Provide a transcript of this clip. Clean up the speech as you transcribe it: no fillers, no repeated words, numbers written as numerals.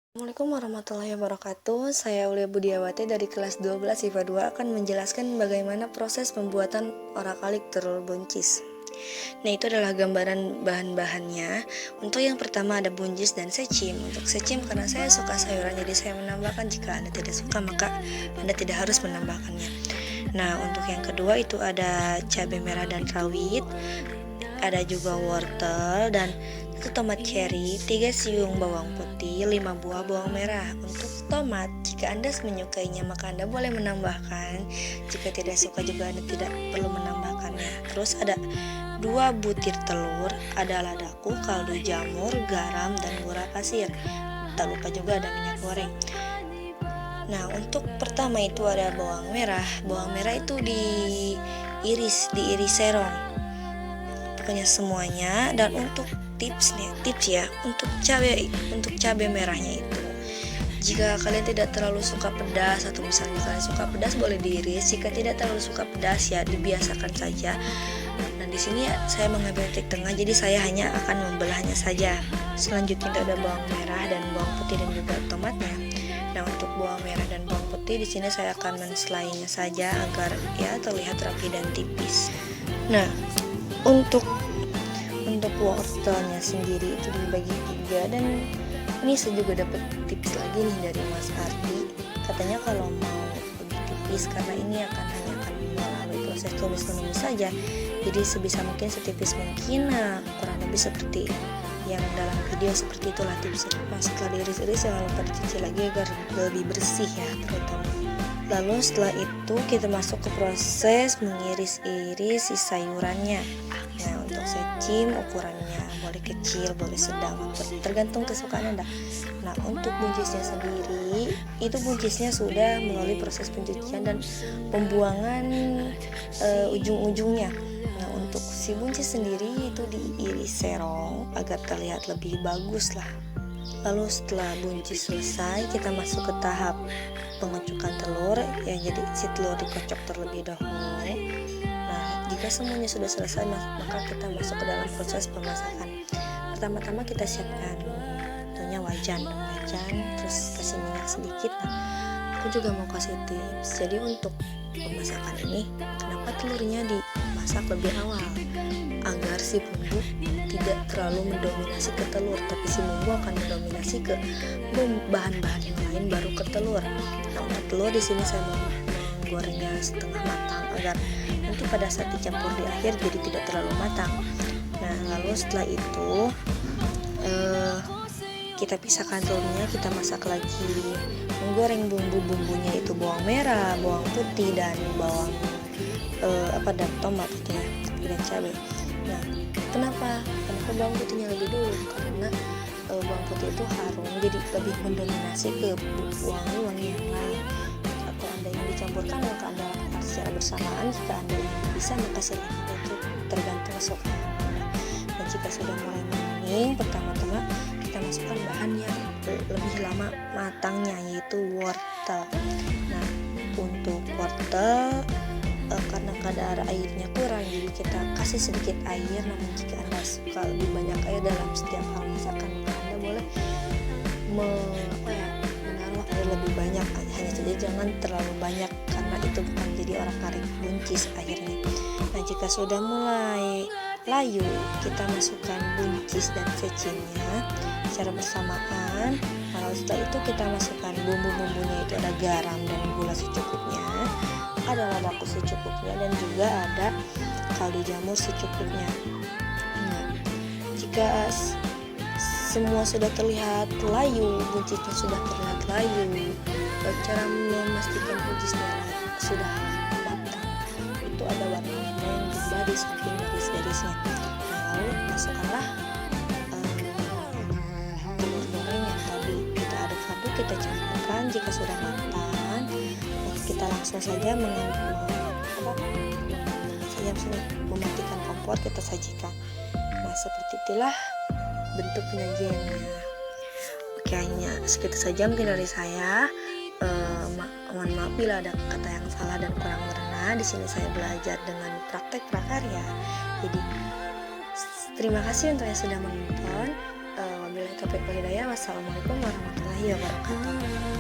Assalamualaikum warahmatullahi wabarakatuh. Saya Aulia Budiawati dari kelas 12 IPA 2 akan menjelaskan bagaimana proses pembuatan orak-arik telur buncis. Nah, itu adalah gambaran bahan-bahannya. Untuk yang pertama ada buncis dan secim. Untuk secim karena saya suka sayuran jadi saya menambahkan. Jika Anda tidak suka maka Anda tidak harus menambahkannya. Nah, untuk yang kedua itu ada cabai merah dan rawit, ada juga wortel dan 1 tomat cherry, 3 siung bawang putih, 5 buah bawang merah. Untuk tomat, jika Anda menyukainya maka Anda boleh menambahkan. Jika tidak suka juga Anda tidak perlu menambahkannya. Terus ada 2 butir telur, ada ladaku, kaldu jamur, garam, dan gula pasir. Tak lupa juga ada minyak goreng. Nah, untuk pertama itu ada bawang merah. Bawang merah itu diiris serong. Pokoknya semuanya. Dan untuk tips ya untuk cabai merahnya itu, jika kalian tidak terlalu suka pedas atau misalnya kalian suka pedas boleh diiris. Jika tidak terlalu suka pedas ya dibiasakan saja. Nah, di sini saya mengambil trik tengah, jadi saya hanya akan membelahnya saja. Selanjutnya ada bawang merah dan bawang putih dan juga tomatnya. Nah, untuk bawang merah dan bawang putih di sini saya akan menselainya saja agar ya terlihat rapi dan tipis. Nah, untuk wortelnya sendiri itu dibagi 3, dan ini saya juga dapat tips lagi nih dari Mas Ardi. Katanya kalau mau lebih tipis karena ini akan melalui proses tumis-menumis saja, jadi sebisa mungkin setipis mungkin. Nah, kurang lebih seperti yang dalam video seperti itulah tipsnya. Nah, setelah diiris-iris jangan lupa dicuci lagi agar lebih bersih ya terutama. Lalu setelah itu kita masuk ke proses mengiris-iris si sayurannya. Nah, untuk secim ukurannya boleh kecil, boleh sedang, tergantung kesukaan Anda. Nah, untuk buncisnya sendiri, itu buncisnya sudah melalui proses pencucian dan pembuangan ujung-ujungnya. Nah, untuk si buncis sendiri itu diiris serong agar terlihat lebih bagus lah. Lalu setelah buncis selesai, kita masuk ke tahap pengecukan telur ya, jadi si telur dikocok terlebih dahulu. Nah, jika semuanya sudah selesai maka kita masuk ke dalam proses pemasakan. Pertama-tama kita siapkan tentunya wajan, terus kasih minyak sedikit. Nah, aku juga mau kasih tips. Jadi untuk pemasakan ini, kenapa telurnya dimasak lebih awal? Agar si bumbu tidak terlalu mendominasi ke telur, tapi si bumbu akan mendominasi ke bahan-bahan yang lain baru ke telur. Nah, untuk telur di sini saya mau menggorengnya setengah matang agar nanti pada saat dicampur di akhir jadi tidak terlalu matang. Nah, lalu setelah itu kita pisahkan telurnya, kita masak lagi, menggoreng bumbu-bumbunya itu bawang merah, bawang putih dan bawang dan tomat gitu ya, dan cabai. Nah, kenapa bawang putihnya lebih dulu? Karena bawang putih itu harum, jadi lebih mendominasi ke wangi-wangi yang lain. Atau Anda yang dicampurkan maka Anda lakukan secara bersamaan. Jika Anda bisa maka silakan, itu tergantung kesukaan Anda. Dan jika sudah mulai mengering, pertama-tama kita masukkan bahan yang lebih lama matangnya, yaitu wortel. Nah, untuk wortel karena kadar airnya kurang, jadi kita kasih sedikit air. Namun jika Anda suka lebih banyak air dalam setiap hal masakan, maka Anda boleh menaruh air lebih banyak. Hanya saja jangan terlalu banyak karena itu bukan jadi orak-arik buncis akhirnya. Nah, jika sudah mulai layu, kita masukkan buncis dan secimnya secara bersamaan. Lalu setelah itu kita masukkan bumbu-bumbunya, itu ada garam dan gula secukupnya, ada ladaku secukupnya, dan juga ada kaldu jamur secukupnya. Nah, jika semua sudah terlihat layu, buncisnya sudah terlihat layu, cara memastikan buncisnya sudah matang itu ada warna-warna yang berubah di samping garis-garisnya. Nah, lalu masukkanlah telur goreng yang tadi kita aduk-aduk, kita campurkan. Jika sudah matang, kita langsung saja mematikan kompor, kita sajikan. Nah, seperti itulah bentuk penyajiannya. Oke, hanya segitu saja mungkin dari saya. Mohon maaf bila ada kata yang salah dan kurang berkenan. Di sini saya belajar dengan praktek prakarya. Jadi terima kasih untuk yang sudah menonton. Wabillahi taufiq wal hidayah. Wassalamualaikum warahmatullahi wabarakatuh. warahmatullahi wabarakatuh.